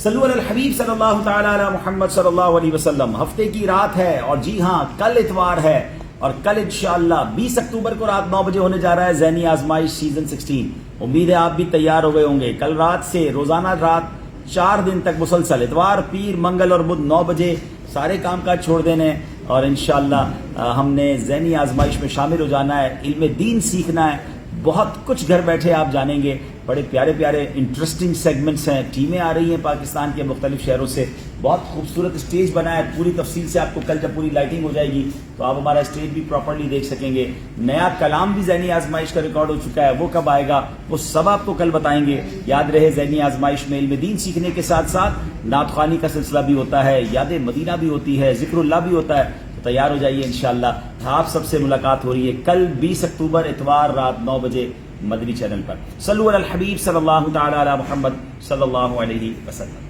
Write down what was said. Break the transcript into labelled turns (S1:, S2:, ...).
S1: صلو علی الحبیب صلی اللہ تعالی علی محمد صلی اللہ علیہ وسلم. ہفتے کی رات ہے اور جی ہاں کل اتوار ہے اور کل انشاءاللہ 20 اکتوبر کو رات 9 بجے ہونے جا رہا ہے ذہنی آزمائش سیزن 16. امید ہے آپ بھی تیار ہو گئے ہوں گے. کل رات سے روزانہ رات 4 دن تک مسلسل اتوار پیر منگل اور بدھ 9 بجے سارے کام کاج چھوڑ دینے اور انشاءاللہ ہم نے ذہنی آزمائش میں شامل ہو جانا ہے. علم دین سیکھنا ہے. بہت کچھ گھر بیٹھے آپ جانیں گے. بڑے پیارے پیارے انٹرسٹنگ سیگمنٹس ہیں. ٹیمیں آ رہی ہیں پاکستان کے مختلف شہروں سے. بہت خوبصورت اسٹیج بنا ہے. پوری تفصیل سے آپ کو کل جب پوری لائٹنگ ہو جائے گی تو آپ ہمارا اسٹیج بھی پراپرلی دیکھ سکیں گے. نیا کلام بھی ذہنی آزمائش کا ریکارڈ ہو چکا ہے. وہ کب آئے گا وہ سب آپ کو کل بتائیں گے. یاد رہے ذہنی آزمائش میں علم دین سیکھنے کے ساتھ ساتھ نعت خوانی کا سلسلہ بھی ہوتا ہے, یاد مدینہ بھی ہوتی ہے, ذکر اللہ بھی ہوتا ہے. تیار ہو جائیے. انشاءاللہ آپ سب سے ملاقات ہو رہی ہے کل 20 اکتوبر اتوار رات 9 بجے مدنی چینل پر. صلو علی الحبیب صلی اللہ تعالی علی محمد صلی اللہ علیہ وسلم.